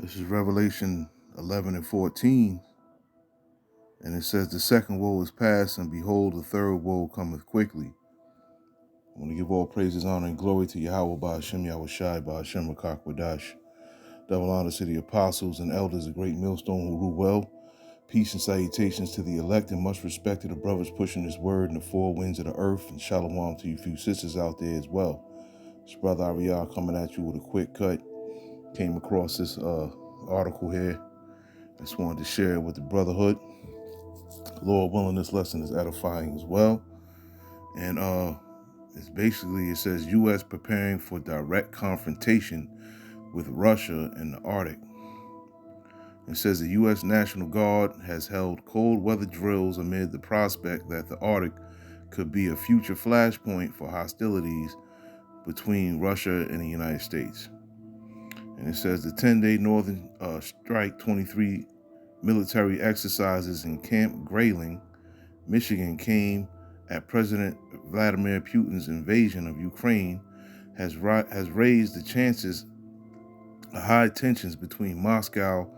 This is Revelation 11 and 14. And it says, the second woe is past, and behold, the third woe cometh quickly. I want to give all praises, honor, and glory to Yahweh, Ba'ashem, Yahweh Shai, Ba'ashem, Rakak, Wadash. Double honor to the apostles and elders, a great millstone who rule well. Peace and salutations to the elect, and much respect to the brothers pushing this word in the four winds of the earth. And shalom to you few sisters out there as well. It's Brother Ariel coming at you with a quick cut. Came across this article here. Just wanted to share it with the brotherhood. Lord willing, this lesson is edifying as well. And it's basically, it says U.S. preparing for direct confrontation with Russia in the Arctic. It says the U.S. National Guard has held cold weather drills amid the prospect that the Arctic could be a future flashpoint for hostilities between Russia and the United States. And it says the 10-day Northern Strike 23 military exercises in Camp Grayling, Michigan, came at President Vladimir Putin's invasion of Ukraine has raised the chances of high tensions between Moscow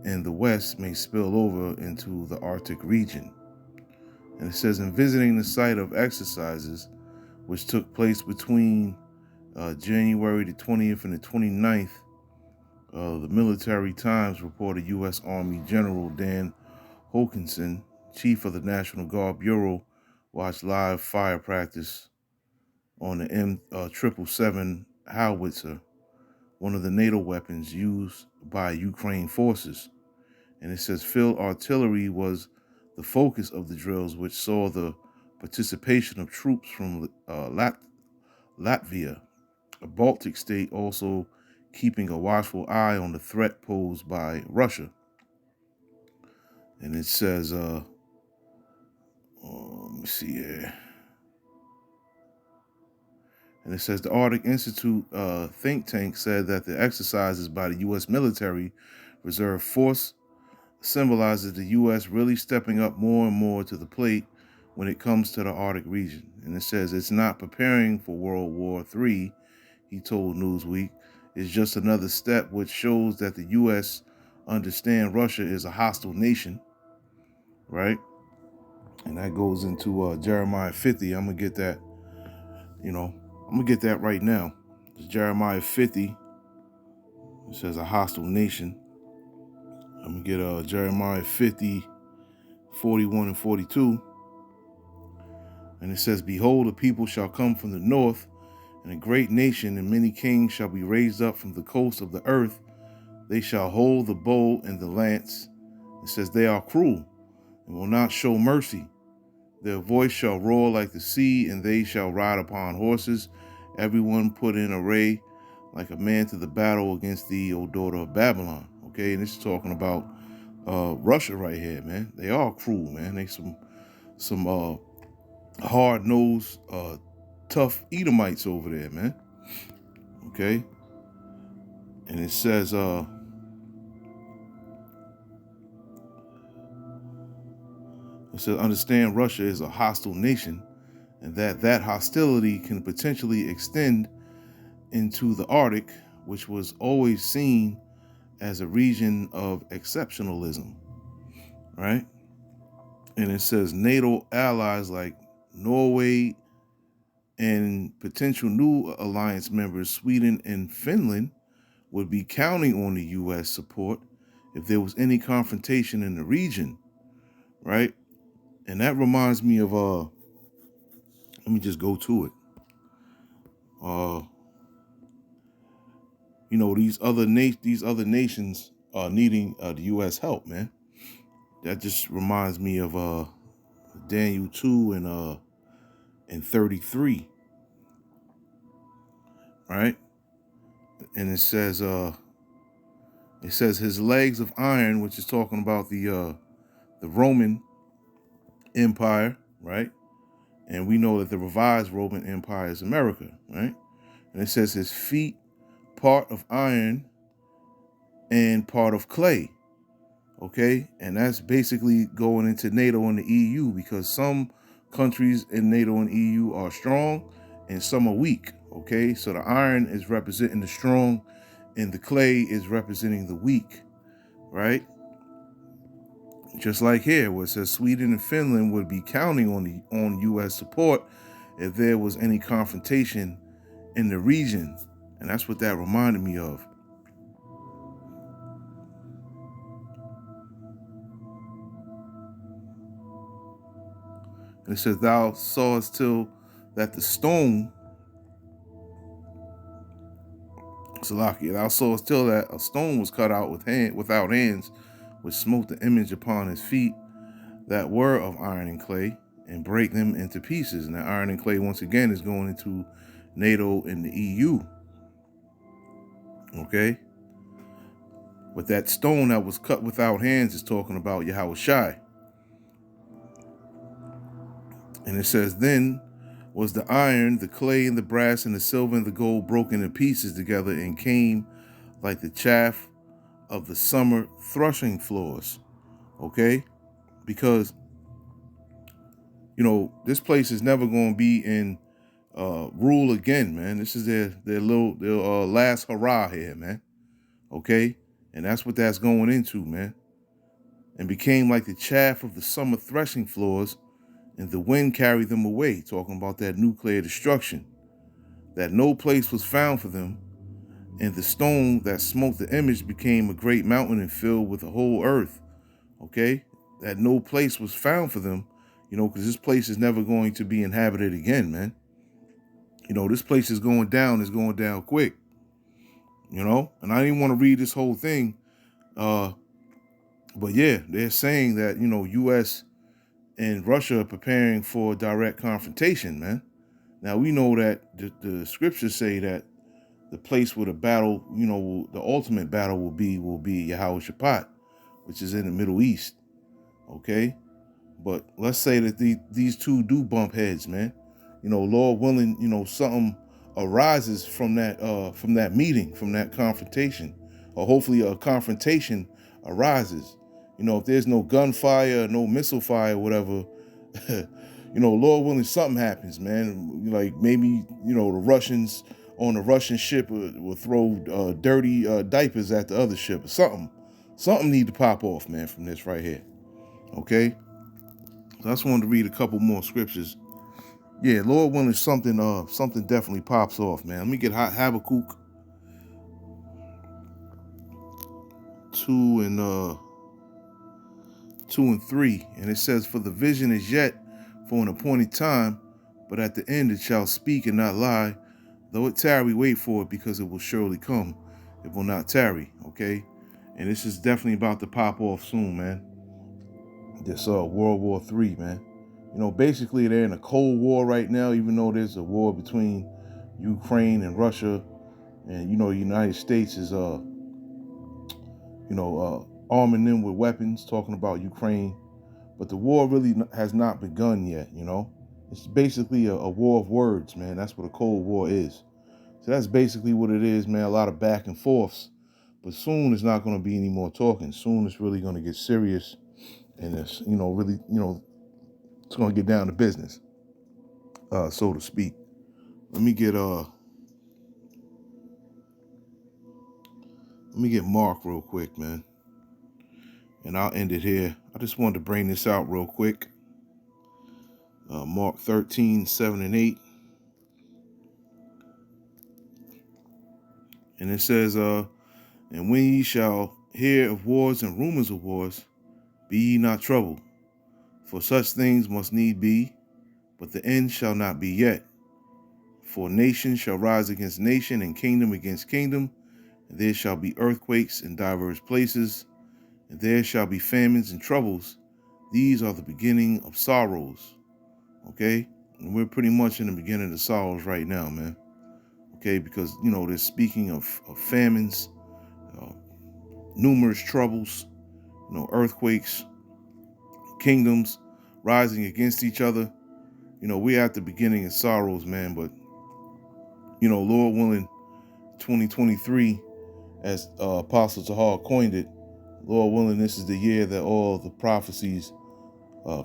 and the West may spill over into the Arctic region. And it says in visiting the site of exercises, which took place between January the 20th and the 29th, the Military Times reported U.S. Army General Dan Hokanson, chief of the National Guard Bureau, watched live fire practice on the M777 howitzer, one of the NATO weapons used by Ukraine forces. And it says field artillery was the focus of the drills, which saw the participation of troops from Latvia, a Baltic state, also keeping a watchful eye on the threat posed by Russia. And it says, let me see here. And it says the Arctic Institute think tank said that the exercises by the U.S. military reserve force symbolizes the U.S. really stepping up more and more to the plate when it comes to the Arctic region. And it says it's not preparing for World War III, he told Newsweek. It's just another step which shows that the U.S. understand Russia is a hostile nation, right? And that goes into Jeremiah 50. I'm going to get that, I'm going to get that right now. It's Jeremiah 50. It says a hostile nation. I'm going to get Jeremiah 50, 41 and 42. And it says, behold, a people shall come from the north, and a great nation, and many kings shall be raised up from the coast of the earth. They shall hold the bow and the lance. It says they are cruel and will not show mercy. Their voice shall roar like the sea, and they shall ride upon horses, everyone put in array like a man to the battle against thee, O daughter of Babylon. Okay, and this is talking about Russia right here, man. They are cruel, man. They some hard-nosed, tough Edomites over there, man. Okay, and it says understand Russia is a hostile nation, and that hostility can potentially extend into the Arctic, which was always seen as a region of exceptionalism, right? And it says NATO allies like Norway and potential new alliance members, Sweden and Finland, would be counting on the U.S. support if there was any confrontation in the region, right? And that reminds me of, let me just go to it. These other nations needing the U.S. help, man. That just reminds me of Daniel 2 and 33, right? And it says his legs of iron, which is talking about the Roman Empire, right? And we know that the revised Roman Empire is America, right? And it says his feet, part of iron and part of clay. Okay, and that's basically going into NATO and the EU, because some countries in NATO and EU are strong and some are weak. Okay, so the iron is representing the strong and the clay is representing the weak, right? Just like here, where it says Sweden and Finland would be counting on U.S. support if there was any confrontation in the region. And that's what that reminded me of. And it says, thou sawest till that the stone, Salakia, thou sawest till that a stone was cut out without hands, which smote the image upon his feet that were of iron and clay, and break them into pieces. And that iron and clay, once again, is going into NATO and the EU. Okay? But that stone that was cut without hands is talking about Yahweh Shai. And it says, then was the iron, the clay, and the brass, and the silver, and the gold broken in pieces together, and came like the chaff of the summer threshing floors. Okay? Because, you know, this place is never going to be in rule again, man. This is their last hurrah here, man. Okay? And that's what that's going into, man. And became like the chaff of the summer threshing floors, and the wind carried them away, talking about that nuclear destruction, that no place was found for them, and the stone that smote the image became a great mountain and filled with the whole earth. Okay? That no place was found for them, you know, because this place is never going to be inhabited again, man. You know, this place is going down quick, you know? And I didn't want to read this whole thing, but yeah, they're saying that, you know, U.S. and Russia are preparing for direct confrontation, man. Now, we know that the scriptures say that the place where the battle, you know, the ultimate battle will be Yahweh Shaphat, which is in the Middle East, okay? But let's say that these two do bump heads, man. You know, Lord willing, you know, something arises from that meeting, from that confrontation, or hopefully a confrontation arises. You know, if there's no gunfire, no missile fire, whatever, you know, Lord willing, something happens, man. Like maybe, you know, the Russians on the Russian ship will throw dirty diapers at the other ship or something. Something need to pop off, man, from this right here. Okay? So I just wanted to read a couple more scriptures. Yeah, Lord willing, something definitely pops off, man. Let me get Habakkuk 2 and 3, and it says, for the vision is yet for an appointed time, but at the end it shall speak and not lie. Though it tarry, wait for it, because it will surely come. It will not tarry, okay? And this is definitely about to pop off soon, man. This World War III, man. You know, basically they're in a Cold War right now, even though there's a war between Ukraine and Russia. And, you know, the United States is, arming them with weapons, talking about Ukraine. But the war really has not begun yet, you know. It's basically a war of words, man. That's what a Cold War is. So that's basically what it is, man. A lot of back and forths. But soon it's not going to be any more talking. Soon it's really going to get serious. And it's, you know, really, you know, it's going to get down to business, so to speak. Let me get Mark real quick, man. And I'll end it here. I just wanted to bring this out real quick. Mark 13, 7 and 8. And it says, and when ye shall hear of wars and rumors of wars, be ye not troubled. For such things must need be, but the end shall not be yet. For nation shall rise against nation, and kingdom against kingdom, and there shall be earthquakes in divers places, and there shall be famines and troubles. These are the beginning of sorrows. Okay? And we're pretty much in the beginning of the sorrows right now, man. Okay? Because, you know, they're speaking of famines, numerous troubles, you know, earthquakes, kingdoms rising against each other. You know, we're at the beginning of sorrows, man. But, you know, Lord willing, 2023, as Apostle Tahar coined it, Lord willing, this is the year that all the prophecies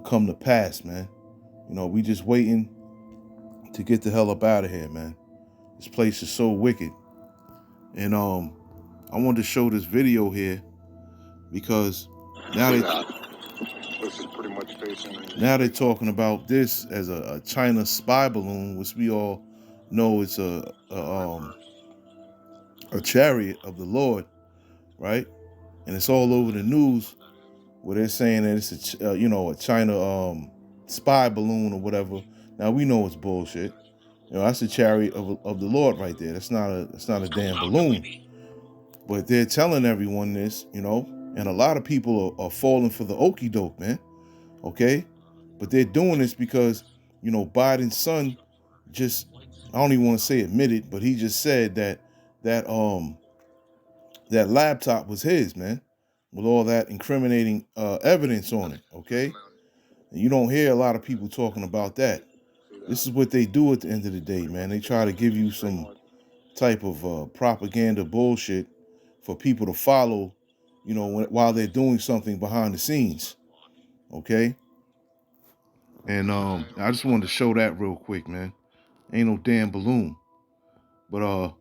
come to pass, man. You know, we just waiting to get the hell up out of here, man. This place is so wicked. And I wanted to show this video here because now this is pretty much facing. Now they're talking about this as a China spy balloon, which we all know it's a chariot of the Lord, right? And it's all over the news where they're saying that it's a China spy balloon or whatever. Now we know it's bullshit. That's a chariot of the Lord right there. That's not a damn balloon. But they're telling everyone this, and a lot of people are falling for the okie doke, man. Okay, but they're doing this because Biden's son just, I don't even want to say admitted, but he just said that that laptop was his, man, with all that incriminating evidence on it. Okay, and you don't hear a lot of people talking about that. This is what they do at the end of the day, man. They try to give you some type of propaganda bullshit for people to follow, while they're doing something behind the scenes. Okay. And I just wanted to show that real quick, man. Ain't no damn balloon. But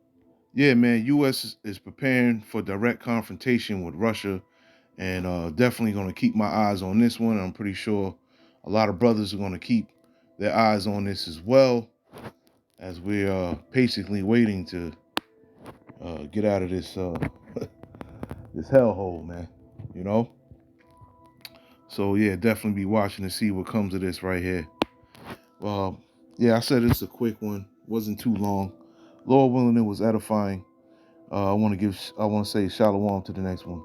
yeah, man, US is preparing for direct confrontation with Russia, and definitely gonna keep my eyes on this one. I'm pretty sure a lot of brothers are gonna keep their eyes on this as well, as we're patiently waiting to get out of this this hellhole, man. You know? So yeah, definitely be watching to see what comes of this right here. Yeah, I said it's a quick one. Wasn't too long. Lord willing, it was edifying. I want to say shalom to the next one.